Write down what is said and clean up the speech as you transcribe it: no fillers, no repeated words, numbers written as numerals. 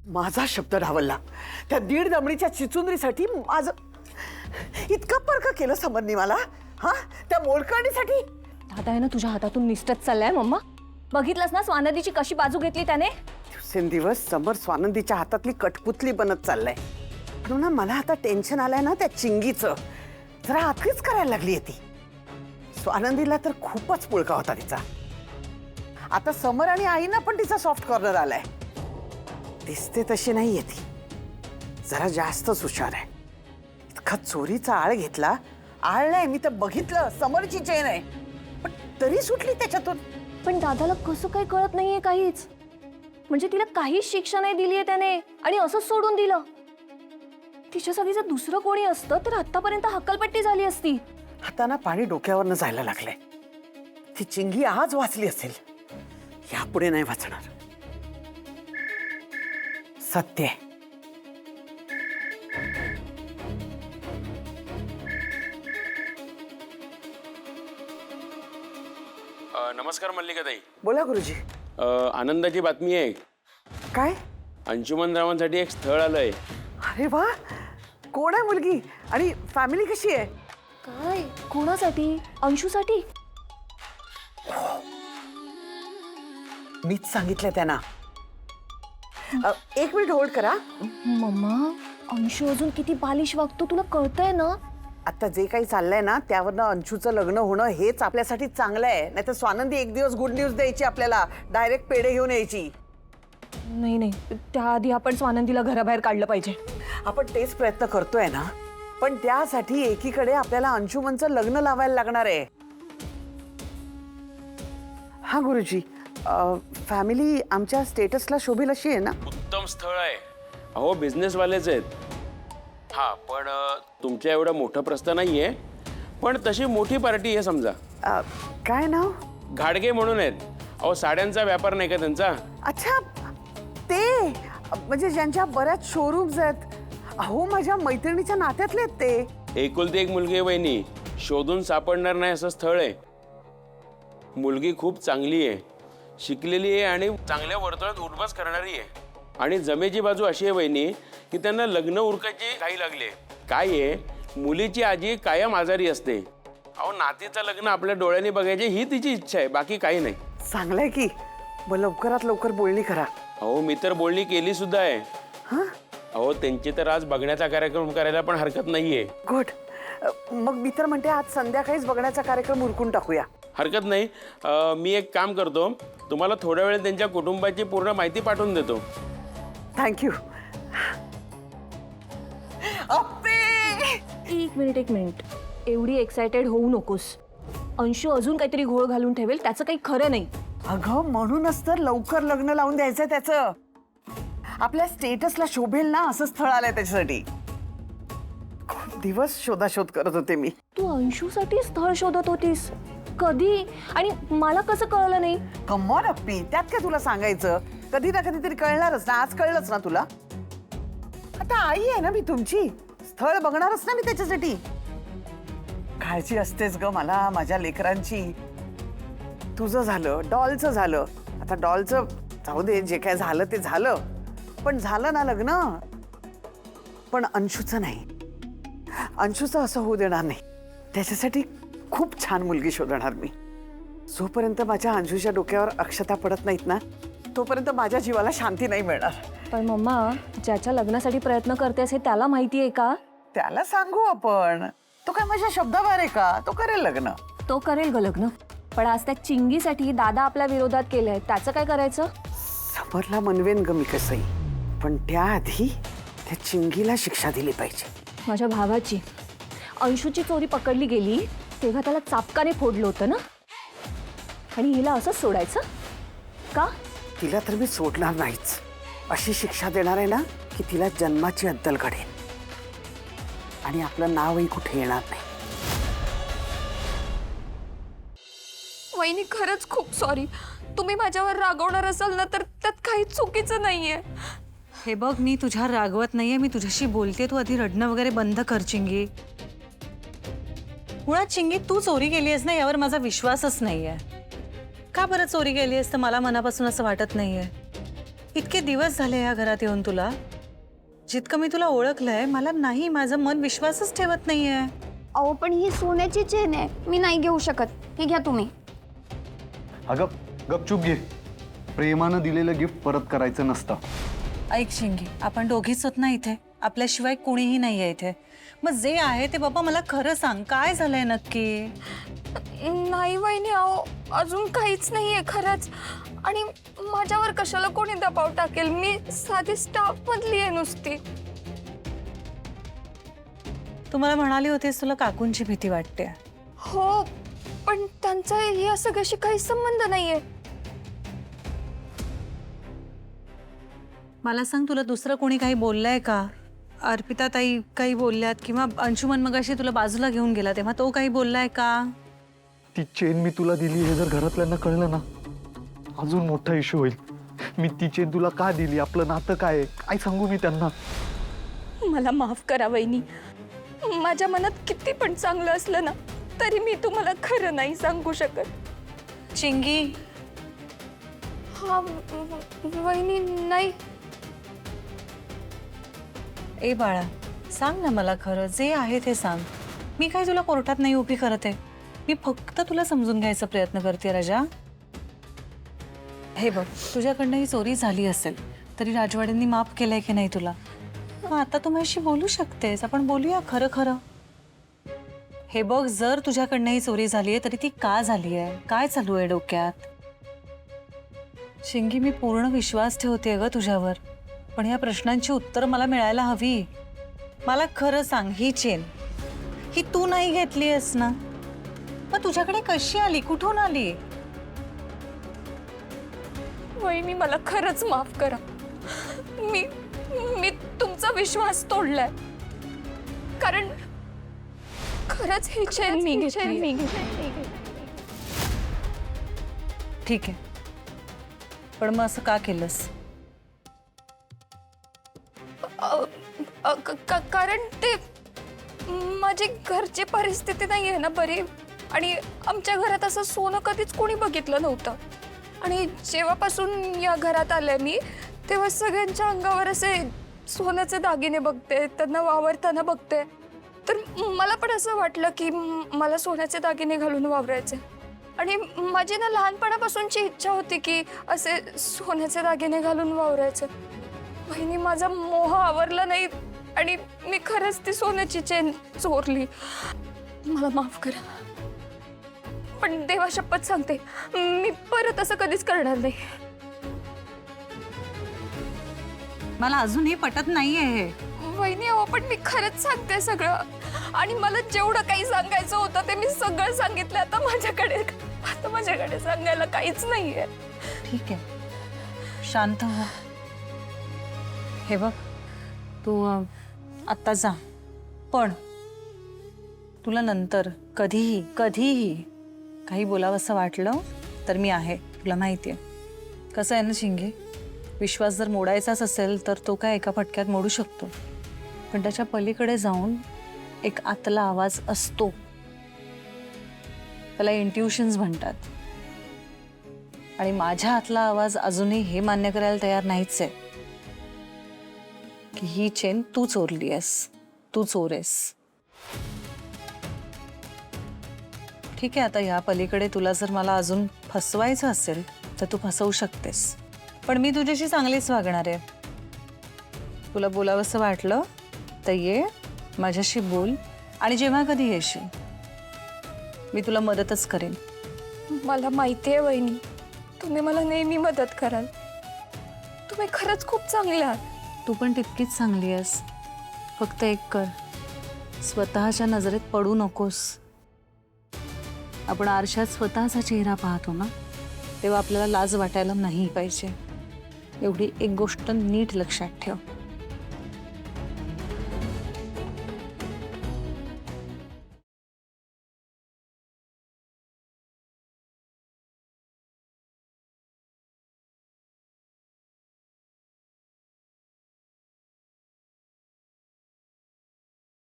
माझा शब्द डावलला। त्या दीड दमडीच्या चिचुंदरीसाठी माझं इतका पर्क केलं समरनी मला। हा, त्या मोलकरणीसाठी। दादा आहे ना तुझ्या हातातून निसटत चाललाय मम्मा। बघितलंस ना स्वानंदीची कशी बाजू घेतली त्याने। दिवसेंदिवस समर स्वानंदीच्या हातातली कठपुतली बनत चाललाय। म्हणून ना मला आता टेन्शन आलंय ना त्या चिंगीचं। जरा आखरीच करायला लागली ती। स्वानंदीला तर खूपच पुळका होता तिचा। आता समर आणि आईना पण तिचा सॉफ्ट कॉर्नर आलाय। दिसते तशी नाहीये ती, जरा जास्तच हुशार आहे। इतका चोरीचा आळ घेतला। आळ नाही, मी तर बघितलं, समरची चेन आहे, पण तरी सुटली त्याच्यातून। पण दादाला कसं काही कळत नाहीये काहीच। म्हणजे तिला काहीच शिक्षा नाही दिलीये त्याने आणि असंच सोडून दिलं। तिच्या जागी जर दुसरं कोणी असतं तर आतापर्यंत हक्कलपट्टी झाली असती। आता ना पाणी डोक्यावरनं जायला लागलंय। ती चिंगी आज वाचली असेल, यापुढे नाही वाचणार। सत्य आहे। नमस्कार मल्लिकाताई। बोला गुरुजी। आनंदाची बातमी आहे। काय? अंशुमन रावांसाठी एक स्थळ आलंय। अरे वा, कोण आहे मुलगी आणि फॅमिली कशी आहे? काय? कोणासाठी? अंशूसाठी? मीच सांगितलं त्यांना। एक मिनिट होल्ड करा। मम्मा, अंशू अजून किती बालिश वागतो तुला कळतंय ना? आता जे काही चाललंय ना त्यावरनं अंशूचं लग्न होणं हेच आपल्यासाठी चांगलं आहे। नाहीतर स्वानंदी एक दिवस गुड न्यूज द्यायची आपल्याला, डायरेक्ट पेढे घेऊन यायची। नाही नाही, त्याआधी आपण स्वानंदीला घराबाहेर काढलं पाहिजे। आपण तेच प्रयत्न करतोय ना, पण त्यासाठी एकीकडे आपल्याला अंशुमनचं लग्न लावायला लागणार आहे। हा गुरुजी, फॅमिली आमच्या स्टेटसला शोभेल अशी आहे ना? उत्तम स्थळ आहे। अहो बिझनेसवालेच आहेत। हा, पण तुमच्या एवढं मोठं प्रस्थ नाहीये, पण तशी मोठी पार्टी आहे समजा। काय नाव? घाडगे म्हणून आहेत। अहो साड्यांचा व्यापार नाही का त्यांचा? अच्छा, ते म्हणजे ज्यांच्या बऱ्याच शोरूम्स आहेत। अहो माझ्या मैत्रिणीच्या नात्यातले आहेत ते। एकुलती एक मुलगी आहे वहिनी, शोधून सापडणार नाही असं स्थळ आहे। मुलगी खूप चांगली आहे, शिकलेली आहे आणि चांगल्या वर्तुळात उठबस करणारी आहे। आणि जमेची बाजू अशी आहे वहिनी की त्यांना लग्न उरकायची घाई लागली। काय आहे, मुलीची आजी कायम आजारी असते। अहो नातीचं लग्न आपल्या डोळ्यांनी बघायची ही तिची इच्छा आहे, बाकी काही नाही। चांगलंय की, मग लवकरात लवकर बोलणी करा। अहो मी तर बोलणी केली सुद्धा आहे। हा, अहो त्यांची तर आज बघण्याचा कार्यक्रम करायला पण हरकत नाहीये। गुड। मग मी तर म्हणते आज संध्याकाळीच बघण्याचा कार्यक्रम उरकून टाकूया। हरकत नाही। मी एक काम करतो, तुम्हाला थोड्या वेळ त्यांच्या कुटुंबाची पूर्ण माहिती पाठवून देतो। थँक्यू। एक मिनिट, एवढी एक्साइटेड होऊ नकोस। अंशू अजून काहीतरी घोळ घालून ठेवेल, त्याचं काही खरं नाही। अगं म्हणूनच तर लवकर लग्न लावून द्यायचंय त्याचं। आपल्या स्टेटसला शोभेल ना असं स्थळ आलंय त्याच्यासाठी। खूप दिवस शोधाशोध करत होते मी। तू अंशूसाठी स्थळ शोधत होतीस? कधी आणि मला कसं कळलं नाही? कमॉन अप्पी, त्यात काय तुला सांगायचं? कधी ना कधीतरी कळणारच ना। आज कळलंच ना तुला? आता आई आहे ना मी तुमची, स्थळ बघणारच ना मी त्याच्यासाठी। काळजी असतेच ग मला माझ्या लेकरांची। तुझं झालं, डॉलचं झालं। आता डॉलचं जाऊ दे, जे काय झालं ते झालं, पण झालं ना लग्न। पण अंशूचं नाही, अंशूचं असं होऊ देणार नाही। त्याच्यासाठी खूप छान मुलगी शोधणार मी। जोपर्यंत माझ्या अंशूच्या डोक्यावर अक्षता पडत नाहीत ना, तोपर्यंत माझ्या जीवाला शांती नाही मिळणार। पण मम्मा, ज्याच्या लग्नासाठी प्रयत्न करतेस हे त्याला माहिती आहे का? त्याला सांगू आपण, तो काय माझ्या शब्दाबाहेर आहे का? तो करेल लग्न। तो करेल ग लग्न, पण आज त्या चिंगीसाठी दादा आपल्या विरोधात केलंय, त्याचं काय करायचं? समरला मनवेन ग मी कसंही, पण त्याआधी त्या चिंगीला शिक्षा दिली पाहिजे। माझ्या भावाची अंशूची चोरी पकडली गेली तेव्हा त्याला चापकाने फोडलं होतं ना, आणि हिला असंच सोडायचं का? तिला तर मी सोडणार नाहीच। अशी शिक्षा देणार आहे ना की तिला जन्माची अद्दल घडेल आणि आपलं नावही कुठे येणार नाही। वहिनी खरंच खूप सॉरी। तुम्ही माझ्यावर रागवणार असाल ना तर त्यात काही चुकीचं नाहीये। हे बघ, मी तुझ्यावर रागवत नाहीये, मी तुझ्याशी बोलते। तू आधी रडणं वगैरे बंद कर चिंगी। मुळात चिंगी तू चोरी केली आहेस ना यावर माझा विश्वासच नाहीये। का बरं चोरी केली आहेस तर मला मनापासून असं वाटत नाहीये। इतके दिवस झाले या घरात येऊन तुला, जितकं मी तुला ओळखलंय मला नाही, माझं मन विश्वासच ठेवत नाहीये. अहो पण ही सोन्याची चेन आहे, मी नाही घेऊ शकत. हे घ्या तुम्ही. अगं गपचूप घे. प्रेमानं दिलेलं गिफ्ट परत करायचं नसतं. ऐक शिंगी, आपण दोघीच होत ना इथे, आपल्याशिवाय कोणीही नाही आहे इथे. मग जे आहे ते बाबा मला खरं सांग, काय झालंय नक्की? नाही वहिनी, अहो अजून काहीच नाहीये खरंच. आणि माझ्यावर कशाला कोणी दबाव टाकेल? मी साधी स्टाफ मधली आहे नुसती. तुम्हाला म्हणाली होतीस तुला काकूंची भीती वाटते. हो, पण त्यांचा या सगळ्याशी काही संबंध नाहीये. मला सांग, तुला दुसरं कोणी काही बोललंय का? अर्पिता ताई काही बोलल्यात किंवा अंशुमन मगाशी तुला बाजूला घेऊन गेला तेव्हा तो काही बोललाय का? ती चेन मी तुला दिली हे जर घरातल्यांना कळलं ना, अजून मोठा इश्यू होईल. मी ती चेन तुला का दिली, आपलं नातं काय आहे, काय सांगू मी त्यांना? मला माफ करा वहिनी. माझ्या मनात किती पण चांगलं असलं ना तरी मी तुम्हाला खरं नाही सांगू शकत. चिंगी, हा वहिनी नाही. ए बाळा, सांग ना मला खरं, जे आहे ते सांग. मी काही तुला कोर्टात नाही उभी करत आहे, मी फक्त तुला समजून घ्यायचा प्रयत्न करते. राजा, हे बघ, तुझ्याकडनं ही चोरी झाली असेल तरी राजवाड्यांनी माफ केलंय की नाही तुला? मग आता तू माझ्याशी बोलू शकतेस, आपण बोलूया खरं खरं. हे बघ, जर तुझ्याकडनं ही चोरी झाली आहे तरी ती का झाली आहे, काय चालू आहे डोक्यात? शिंगी, मी पूर्ण विश्वास ठेवते ग तुझ्यावर, पण या प्रश्नांची उत्तर मला मिळायला हवी. मला खरं सांग, ही चेन ही तू नाही घेतली आहेस ना? मग तुझ्याकडे कशी आली, कुठून आली? वहिनी मला खरंच माफ करा. मी मी तुमचा विश्वास तोडलाय. कारण खरंच ही चेन मी घेतली. ठीक आहे, पण मग असं का केलंस? कारण ते माझी घरची परिस्थिती नाही आहे ना बरी. आणि आमच्या घरात असं सोनं कधीच कोणी बघितलं नव्हतं. आणि जेव्हापासून या घरात आले मी तेव्हा सगळ्यांच्या अंगावर असे सोन्याचे दागिने बघते, त्यांना वावरताना बघते. तर मला पण असं वाटलं की मला सोन्याचे दागिने घालून वावरायचे. आणि माझी ना लहानपणापासूनची इच्छा होती की असे सोन्याचे दागिने घालून वावरायचे. वहिनी, माझा मोह आवरला नाही आणि मी खरंच ती सोन्याची चेन चोरली. मला माफ करा, पण देवा शपथ सांगते मी परत असं कधीच करणार नाही. मला अजूनही पटत नाहीये हे. वहिनी, अहो पण मी खरंच सांगते सगळं. आणि मला जेवढं काही सांगायचं होतं ते मी सगळं सांगितलं. आता माझ्याकडे सांगायला काहीच नाहीये. ठीक आहे, शांत हो. हे बघ, तू आत्ता जा, पण तुला नंतर कधीही काही बोलावंसं वाटलं तर मी आहे, तुला माहिती आहे. कसं आहे ना शिंगे, विश्वास जर मोडायचाच असेल तर तो काय एका फटक्यात मोडू शकतो, पण त्याच्या पलीकडे जाऊन एक आतला आवाज असतो, त्याला इंट्युशन्स म्हणतात. आणि माझ्या आतला आवाज अजूनही हे मान्य करायला तयार नाहीच आहे की ही चेन तू चोरली आहेस, तू चोर आहेस. ठीक आहे, आता या पलीकडे तुला जर मला अजून फसवायचं असेल तर तू फसवू शकतेस, पण मी तुझ्याशी चांगलीच वागणार आहे. तुला बोलावंसं वाटलं तर ये, माझ्याशी बोल, आणि जेव्हा कधी येशील मी तुला मदतच करेन. मला माहिती आहे वहिनी, तुम्ही मला नेहमी मदत कराल. तुम्ही खरंच खूप चांगले आहात. तू पण तितकीच चांगली आहेस. फक्त एक कर, स्वतःच्या नजरेत पडू नकोस. आपण आरशात स्वतःचा चेहरा पाहतो ना, तेव्हा आपल्याला लाज वाटायला नाही पाहिजे. एवढी एक गोष्ट नीट लक्षात ठेव.